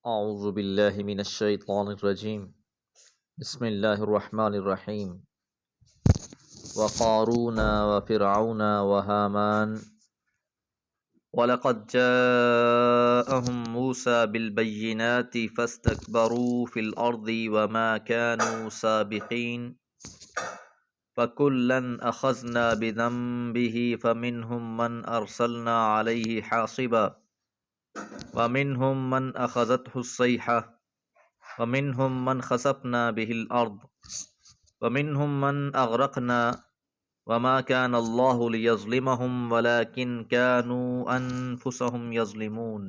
اعوذ باللہ من الشیطان الرجیم بسم اللہ الرحمن الرحیم وقارون وفرعون وہامان وَلَقَدْ جَاءَهُم مُوسَى بِالْبَيِّنَاتِ فَاسْتَكْبَرُوا فِي الْأَرْضِ وَمَا كَانُوا سَابِقِينَ فَكُلًّا أَخَذْنَا بِذَنبِهِ فَمِنْهُم مَّنْ أَرْسَلْنَا عَلَيْهِ حَاصِبًا وَمِنْهُم مَّنْ أَخَذَتْهُ الصَّيْحَةُ وَمِنْهُم مَّنْ خَسَفْنَا بِهِ الْأَرْضَ وَمِنْهُم مَّنْ أَغْرَقْنَا وَمَا كَانَ اللَّهُ لِيَظْلِمَهُمْ وَلَكِنْ كَانُوا أَنفُسَهُمْ يَظْلِمُونَ۔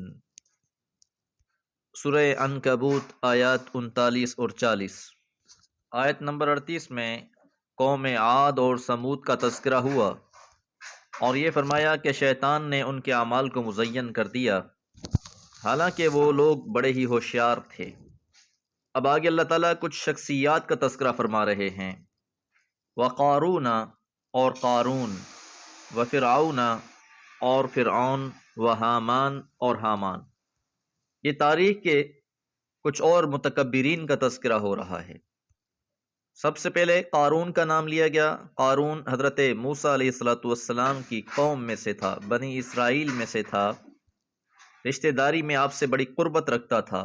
سورہ عنکبوت آیات 39 اور 40۔ آیت نمبر 38 میں قوم عاد اور سمود کا تذکرہ ہوا اور یہ فرمایا کہ شیطان نے ان کے اعمال کو مزین کر دیا، حالانکہ وہ لوگ بڑے ہی ہوشیار تھے۔ اب آگے اللہ تعالیٰ کچھ شخصیات کا تذکرہ فرما رہے ہیں۔ وقارون اور قارون، وفرعون اور فرعون، وہامان اور حامان۔ یہ تاریخ کے کچھ اور متکبرین کا تذکرہ ہو رہا ہے۔ سب سے پہلے قارون کا نام لیا گیا۔ قارون حضرت موسیٰ علیہ السلام کی قوم میں سے تھا، بنی اسرائیل میں سے تھا، رشتہ داری میں آپ سے بڑی قربت رکھتا تھا،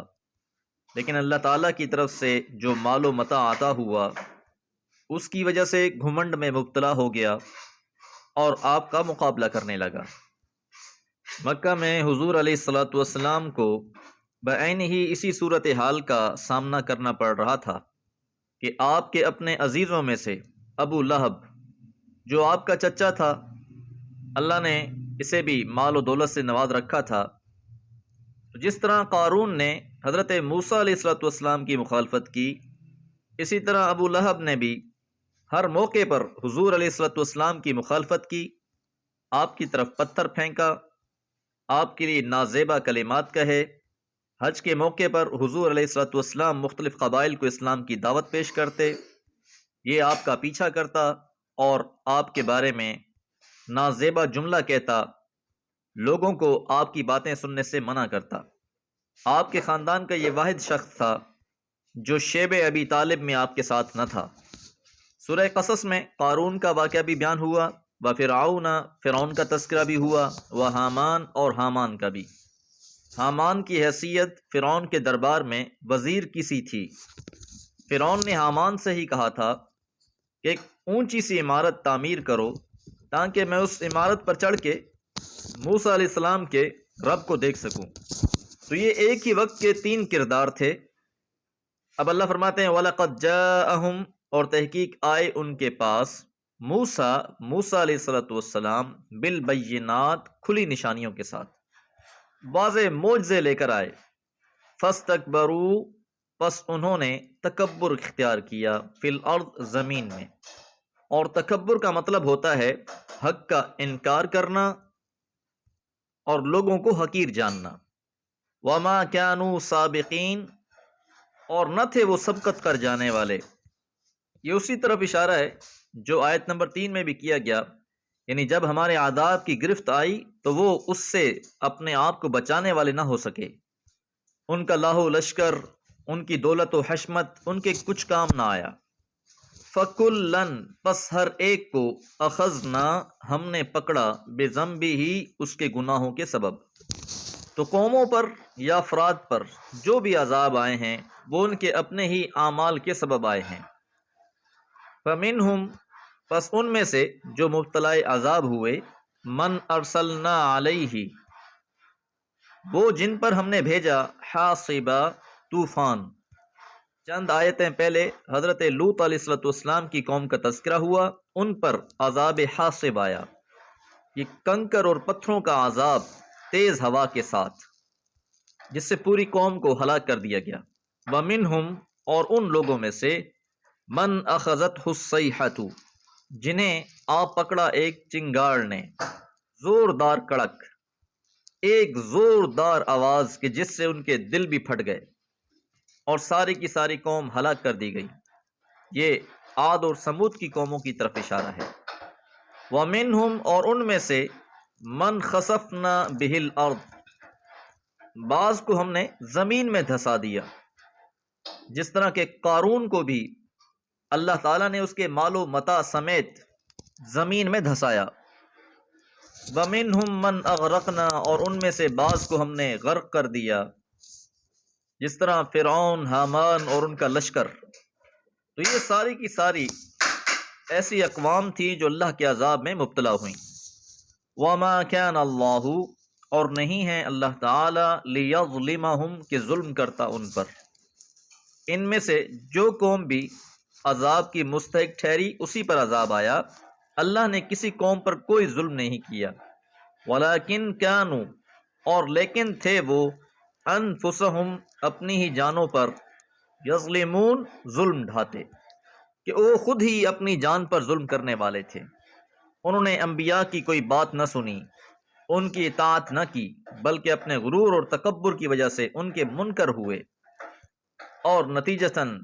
لیکن اللہ تعالیٰ کی طرف سے جو مال و متاع عطا ہوا اس کی وجہ سے گھمنڈ میں مبتلا ہو گیا اور آپ کا مقابلہ کرنے لگا۔ مکہ میں حضور علیہ السلام کو بعین ہی اسی صورتحال کا سامنا کرنا پڑ رہا تھا کہ آپ کے اپنے عزیزوں میں سے ابو لہب، جو آپ کا چچا تھا، اللہ نے اسے بھی مال و دولت سے نواز رکھا تھا۔ جس طرح قارون نے حضرت موسیٰ علیہ السلام کی مخالفت کی، اسی طرح ابو لہب نے بھی ہر موقع پر حضور علیہ السلام کی مخالفت کی، آپ کی طرف پتھر پھینکا، آپ کے لیے نازیبا کلمات کہے۔ حج کے موقع پر حضور علیہ السلام مختلف قبائل کو اسلام کی دعوت پیش کرتے، یہ آپ کا پیچھا کرتا اور آپ کے بارے میں نازیبا جملہ کہتا، لوگوں کو آپ کی باتیں سننے سے منع کرتا۔ آپ کے خاندان کا یہ واحد شخص تھا جو شیب ابی طالب میں آپ کے ساتھ نہ تھا۔ سورہ قصص میں قارون کا واقعہ بھی بیان ہوا، وفرعون، فرعون کا تذکرہ بھی ہوا، وہامان اور حامان کا بھی۔ حامان کی حیثیت فرعون کے دربار میں وزیر کی سی تھی۔ فرعون نے حامان سے ہی کہا تھا کہ ایک اونچی سی عمارت تعمیر کرو تاکہ میں اس عمارت پر چڑھ کے موسیٰ علیہ السلام کے رب کو دیکھ سکوں۔ تو یہ ایک ہی وقت کے تین کردار تھے۔ اب اللہ فرماتے ہیں وَلَقَدْ جَاءَهُمْ، اور تحقیق آئے ان کے پاس، موسیٰ علیہ السلام بالبینات، کھلی نشانیوں کے ساتھ، واضح معجزے لے کر آئے۔ فَاسْتَكْبَرُوا، پس انہوں نے تکبر اختیار کیا، فی الارض، زمین میں۔ اور تکبر کا مطلب ہوتا ہے حق کا انکار کرنا اور لوگوں کو حقیر جاننا۔ وَمَا كَانُوا سَابِقِينَ، اور نہ تھے وہ سبقت کر جانے والے۔ یہ اسی طرف اشارہ ہے جو آیت نمبر 3 میں بھی کیا گیا، یعنی جب ہمارے عذاب کی گرفت آئی تو وہ اس سے اپنے آپ کو بچانے والے نہ ہو سکے۔ ان کا لاہو لشکر، ان کی دولت و حشمت ان کے کچھ کام نہ آیا۔ فَكُلًّا، پس ہر ایک کو، اخذنا، ہم نے پکڑا، بِذَنبِهِ، اس کے گناہوں کے سبب۔ تو قوموں پر یا افراد پر جو بھی عذاب آئے ہیں وہ ان کے اپنے ہی اعمال کے سبب آئے ہیں۔ فَمِنْهُمْ، پس ان میں سے جو مبتلا عذاب ہوئے، مَنْ أَرْسَلْنَا عَلَيْهِ، وہ جن پر ہم نے بھیجا، حاصبا، طوفان۔ چند آیتیں پہلے حضرت لوط علیہ السلام کی قوم کا تذکرہ ہوا، ان پر عذاب حاصب آیا، یہ کنکر اور پتھروں کا عذاب تیز ہوا کے ساتھ، جس سے پوری قوم کو ہلاک کر دیا گیا۔ وَمِنْهُمْ، اور ان لوگوں میں سے، مَنْ أَخَذَتْهُ الصَّيْحَةُ، جنہیں آ پکڑا ایک چنگاڑ نے، زوردار کڑک، ایک زوردار آواز کہ جس سے ان کے دل بھی پھٹ گئے اور ساری کی ساری قوم ہلاک کر دی گئی۔ یہ عاد اور سمود کی قوموں کی طرف اشارہ ہے۔ وَمِنْهُمْ، اور ان میں سے، مَنْ خَسَفْنَا بِهِ الْأَرْض، بعض کو ہم نے زمین میں دھسا دیا، جس طرح کہ قارون کو بھی اللہ تعالیٰ نے اس کے مال و متاع سمیت زمین میں دھسایا۔ وَمِنْهُمْ مَنْ أَغْرَقْنَا، اور ان میں سے بعض کو ہم نے غرق کر دیا، جس طرح فرعون، حامان اور ان کا لشکر۔ تو یہ ساری کی ساری ایسی اقوام تھی جو اللہ کے عذاب میں مبتلا ہوئیں۔ وَمَا كَانَ اللَّهُ، اور نہیں ہے اللہ تعالی لِيَظْلِمَهُمْ کہ ظلم کرتا ان پر۔ ان میں سے جو قوم بھی عذاب کی مستحق ٹھہری اسی پر عذاب آیا، اللہ نے کسی قوم پر کوئی ظلم نہیں کیا۔ وَلَكِنْ كَانُوا، اور لیکن تھے وہ، انفسہم اپنی ہی جانوں پر، یظلمون ظلم ڈھاتے، کہ وہ خود ہی اپنی جان پر ظلم کرنے والے تھے۔ انہوں نے انبیاء کی کوئی بات نہ سنی، ان کی اطاعت نہ کی، بلکہ اپنے غرور اور تکبر کی وجہ سے ان کے منکر ہوئے اور نتیجتاً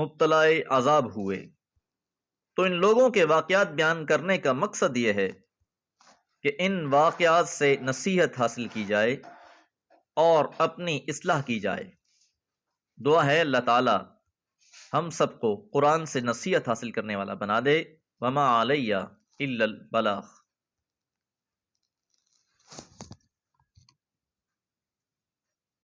مبتلا عذاب ہوئے۔ تو ان لوگوں کے واقعات بیان کرنے کا مقصد یہ ہے کہ ان واقعات سے نصیحت حاصل کی جائے اور اپنی اصلاح کی جائے۔ دعا ہے اللہ تعالی ہم سب کو قرآن سے نصیحت حاصل کرنے والا بنا دے۔ وما علیہ الا البلاغ۔